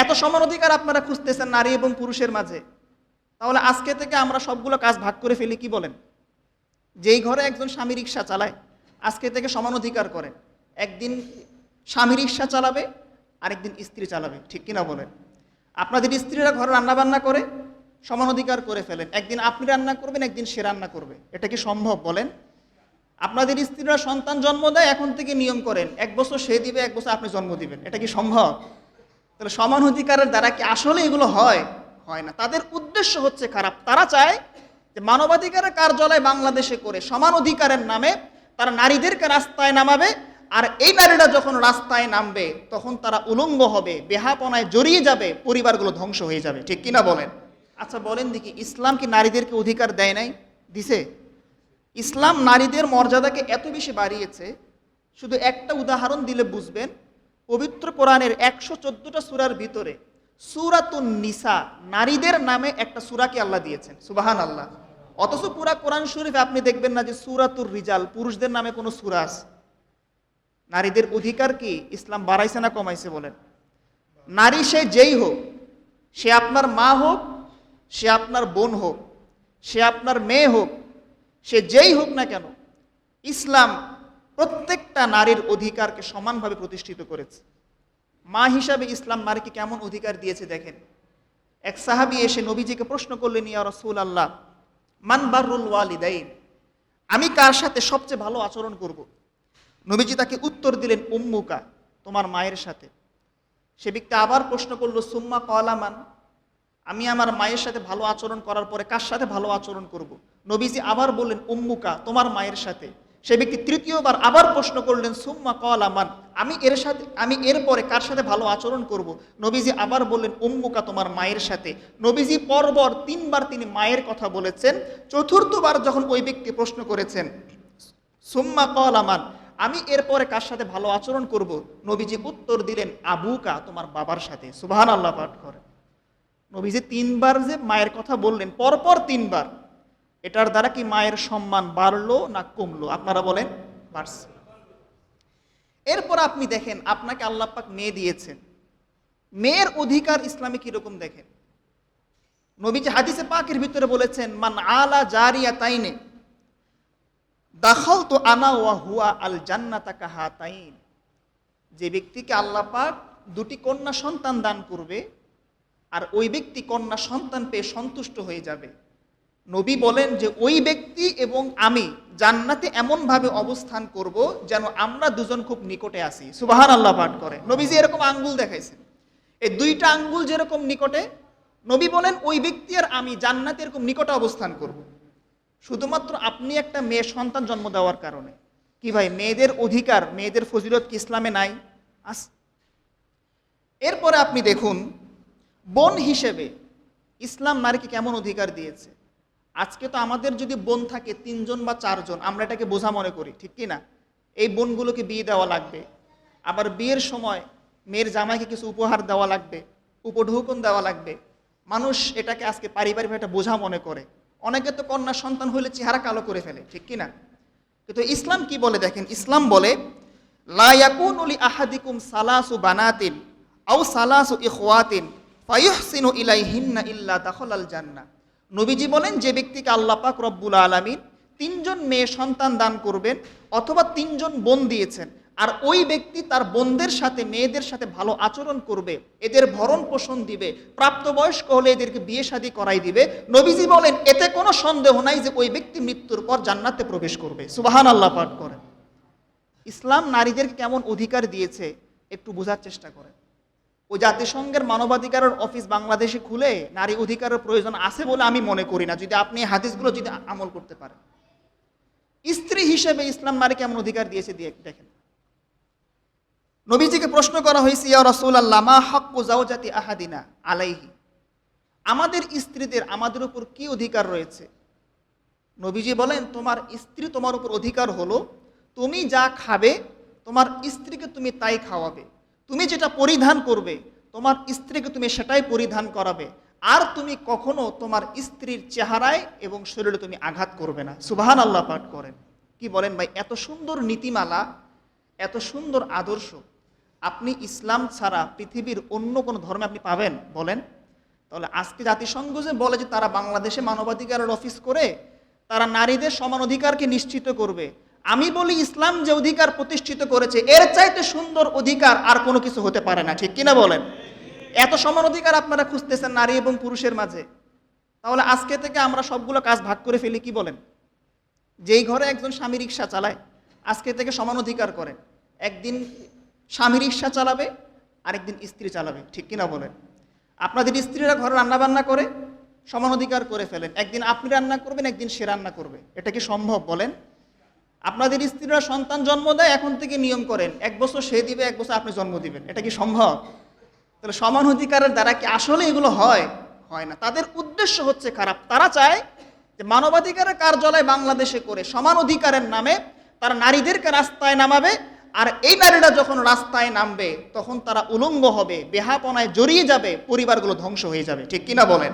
এত সমান অধিকার আপনারা খুঁজতেছেন নারী এবং পুরুষের মাঝে, তাহলে আজকে থেকে আমরা সবগুলো কাজ ভাগ করে ফেলি, কি বলেন? যেই ঘরে একজন স্বামী রিক্সা চালায়, আজকে থেকে সমান অধিকার করেন। একদিন স্বামী রিক্সা চালাবে, আরেকদিন স্ত্রী চালাবে, ঠিক কিনা বলেন? আপনাদের স্ত্রীরা ঘরে রান্নাবান্না করে, সমান অধিকার করে ফেলেন। একদিন আপনি রান্না করবেন, একদিন সে রান্না করবে। এটা কি সম্ভব বলেন? আপনাদের স্ত্রীরা সন্তান জন্ম দেয়, এখন থেকে নিয়ম করেন 1 বছর সে দিবে, 1 বছর আপনি জন্ম দিবেন। এটা কি সম্ভব? তাহলে সমান অধিকারের দ্বারা কি আসলে এগুলো হয়? হয় না। তাদের উদ্দেশ্য হচ্ছে খারাপ। তারা চায় যে মানবাধিকারের কার্যালয় বাংলাদেশে করে সমান অধিকারের নামে তারা নারীদেরকে রাস্তায় নামাবে, আর এই নারীরা যখন রাস্তায় নামবে তখন তারা উলঙ্গ হবে, বেহাপনায় জড়িয়ে যাবে, পরিবারগুলো ধ্বংস হয়ে যাবে, ঠিক কিনা বলেন? আচ্ছা বলেন দেখি, ইসলাম কি নারীদেরকে অধিকার দেয় নাই? দিছে। ইসলাম নারীদের মর্যাদাকে এত বেশি বাড়িয়েছে, শুধু একটা উদাহরণ দিলে বুঝবেন। পবিত্র কোরআনের 114টা সূরার ভিতরে সূরাতুন নিসা, নারীদের নামে একটা সূরাকে আল্লাহ দিয়েছেন, সুবহানাল্লাহ। অথচ পুরা কোরআন শরীফে আপনি দেখবেন না যে সূরাতুর রিজাল, পুরুষদের নামে কোনো সূরা আছে। নারীদের অধিকার কি ইসলাম বাড়াইছে না কমাইছে বলেন? নারী সে যেই হোক, সে আপনার মা হোক, সে আপনার বোন হোক, সে আপনার মেয়ে হোক, সে যেই হোক না কেন, ইসলাম প্রত্যেকটা নারীর অধিকারকে সমানভাবে প্রতিষ্ঠিত করেছে। মা হিসাবে ইসলাম নারীকে কেমন অধিকার দিয়েছে দেখেন। এক সাহাবী এসে নবীজিকে প্রশ্ন করলেন, ইয়া রাসূলুল্লাহ, মান বাররুল ওয়ালিদাইন, আমি কার সাথে সবচেয়ে ভালো আচরণ করব? নবীজি তাকে উত্তর দিলেন, উম্মুকা, তোমার মায়ের সাথে। সে ব্যক্তি আবার প্রশ্ন করলো, সুম্মা ক্বালা মান, আমি আমার মায়ের সাথে ভালো আচরণ করার পরে কার সাথে ভালো আচরণ করব? নবীজি আবার বললেন, উম্মুকা, তোমার মায়ের সাথে। সে ব্যক্তি তৃতীয়বার আবার প্রশ্ন করলেন, সুম্মা ক্বালা মান, আমি এরপরে কার সাথে ভালো আচরণ করব? নবীজি আবার বললেন, উম্মুকা, তোমার মায়ের সাথে। নবীজি পরপর 3বার তিনি মায়ের কথা বলেছেন। চতুর্থবার যখন ওই ব্যক্তি প্রশ্ন করেছেন, সুম্মা ক্বালা মান, আমি এরপরে কার সাথে ভালো আচরণ করব? নবীজি উত্তর দিলেন, আবুকা, তোমার বাবার সাথে। সুবহানাল্লাহ পাঠ করে। নবীজি 3বার যে মায়ের কথা বললেন, পরপর 3বার, এটার দ্বারা কি মায়ের সম্মান বাড়লো না কমলো? আপনারা বলেন, বাড়ছে। এরপর আপনি দেখেন, আপনাকে আল্লাহ পাক মেয়ে দিয়েছেন, মেয়ের অধিকার ইসলামে কিরকম দেখেন। নবীজি হাদিসে পাকের ভিতরে বলেছেন, মান আলা জারিয়াতাইনে দাখালতু আনা ওয়া হুয়া আল জান্নাতা কাহাতাইন, যে ব্যক্তিকে আল্লাহ পাক 2টি কন্যা সন্তান দান করবে, আর ওই ব্যক্তি কন্যা সন্তান পেয়ে সন্তুষ্ট হয়ে যাবে, নবী বলেন যে ওই ব্যক্তি এবং আমি জান্নাতে এমনভাবে অবস্থান করব যেন আমরা দুজন খুব নিকটে আসি। সুবহানাল্লাহ পাঠ করে। নবীজি এরকম আঙ্গুল দেখাইছেন, এই 2টা আঙ্গুল যেরকম নিকটে, নবী বলেন ওই ব্যক্তি আর আমি জান্নাতে এরকম নিকটে অবস্থান করব। শুধুমাত্র আপনি একটা মেয়ে সন্তান জন্ম দেওয়ার কারণে। কি ভাই, মেয়েদের অধিকার, মেয়েদের ফজিলত কি ইসলামে নাই? এরপরে আপনি দেখুন, বোন হিসেবে ইসলাম নারীকে কেমন অধিকার দিয়েছে। আজকে তো আমাদের যদি বোন থাকে 3 জন বা 4 জন, আমরা এটাকে বোঝা মনে করি, ঠিক কি না? এই বোনগুলোকে বিয়ে দেওয়া লাগবে, আবার বিয়ের সময় মেয়ের জামাইকে কিছু উপহার দেওয়া লাগবে, উপঢৌকন দেওয়া লাগবে। মানুষ এটাকে আজকে পারিবারিকভাবে একটা বোঝা মনে করে। অনেকে তো কন্যা সন্তান হলে চেহারা কালো করে ফেলে, ঠিক কি না? কিন্তু ইসলাম কি বলে দেখেন, ইসলাম বলে, লা ইয়াকুনু লি আহাদিকুম সালাসু বানাতিন আও সালাসু ইখওয়াতিন ফায়ুহসিনু ইলাইহিন্না ইল্লা দাখালাল জান্নাহ। নবীজি বলেন, যে ব্যক্তিকে আল্লাহ পাক রব্বুল আলামিন 3 জন মেয়ে সন্তান দান করবেন, অথবা 3 জন বোন দিয়েছেন, আর ওই ব্যক্তি তার বোনদের সাথে, মেয়েদের সাথে ভালো আচরণ করবে, এদের ভরণ পোষণ দিবে, প্রাপ্তবয়স্ক হলে এদেরকে বিয়ে শাদী করাই দিবে, নবীজি বলেন এতে কোনো সন্দেহ নাই যে ওই ব্যক্তি মৃত্যুর পর জান্নাতে প্রবেশ করবে। সুবহানাল্লাহ পাঠ করেন। ইসলাম নারীদেরকে কেমন অধিকার দিয়েছে একটু বোঝার চেষ্টা করেন। ওই জাতিসংঘের মানবাধিকারের অফিস বাংলাদেশে খুলে নারী অধিকারের প্রয়োজন আছে বলে আমি মনে করি না, যদি আপনি হাদিসগুলো যদি আমল করতে পারেন। স্ত্রী হিসেবে ইসলাম নারীকে কেমন অধিকার দিয়েছে দেখেন। নবীজিকে প্রশ্ন করা হয়েছে, ইয়া রাসূলুল্লাহ, মা হাক্কু যাওজাতি আহাদিনা আলাইহি, আমাদের স্ত্রীদের আমাদের উপর কি অধিকার রয়েছে? নবীজি বলেন, তোমার স্ত্রী তোমার উপর অধিকার হলো, তুমি যা খাবে তোমার স্ত্রীকে তুমি তাই খাওয়াবে, তুমি যেটা পরিধান করবে তোমার স্ত্রীকে তুমি সেটাই পরিধান করাবে, আর তুমি কখনো তোমার স্ত্রীর চেহারায় এবং শরীরে তুমি আঘাত করবে না। সুবহানাল্লাহ পাঠ করেন। কি বলেন ভাই, এত সুন্দর নীতিমালা, এত সুন্দর আদর্শ আপনি ইসলাম ছাড়া পৃথিবীর অন্য কোনো ধর্মে আপনি পাবেন বলেন? তাহলে আজকে জাতিসংঘ যে বলে যে তারা বাংলাদেশে মানবাধিকারের অফিস করে তারা নারীদের সমান অধিকারকে নিশ্চিত করবে, আমি বলি ইসলাম যে অধিকার প্রতিষ্ঠিত করেছে এর চাইতে সুন্দর অধিকার আর কোনো কিছু হতে পারে না, ঠিক কিনা বলেন? এত সমান অধিকার আপনারা খুঁজতেছেন নারী এবং পুরুষের মাঝে, তাহলে আজকে থেকে আমরা সবগুলো কাজ ভাগ করে ফেলি, কি বলেন? যেই ঘরে একজন স্বামী রিক্সা চালায় আজকে থেকে সমান অধিকার করেন, একদিন স্বামী রিক্সা চালাবে আরেকদিন স্ত্রী চালাবে, ঠিক কিনা বলেন? আপনাদের স্ত্রীরা ঘরে রান্না বান্না করে সমান অধিকার করে ফেলেন, একদিন আপনি রান্না করবেন একদিন সে রান্না করবে, এটা কি সম্ভব বলেন? আপনাদের স্ত্রীরা সন্তান জন্ম দেয়, এখন থেকে নিয়ম করেন 1 বছর সে দিবে 1 বছর আপনি জন্ম দিবেন, এটা কি সম্ভব? তাহলে সমান অধিকারের দ্বারা কি আসলে এগুলো হয়? হয় না। তাদের উদ্দেশ্য হচ্ছে খারাপ। তারা চায় যে মানবাধিকারের কার্যালয় বাংলাদেশে করে সমান অধিকারের নামে তারা নারীদেরকে রাস্তায় নামাবে, আর এই নারীরা যখন রাস্তায় নামবে তখন তারা উলঙ্গ হবে, বেহাপনায় জড়িয়ে যাবে, পরিবারগুলো ধ্বংস হয়ে যাবে, ঠিক কিনা বলেন?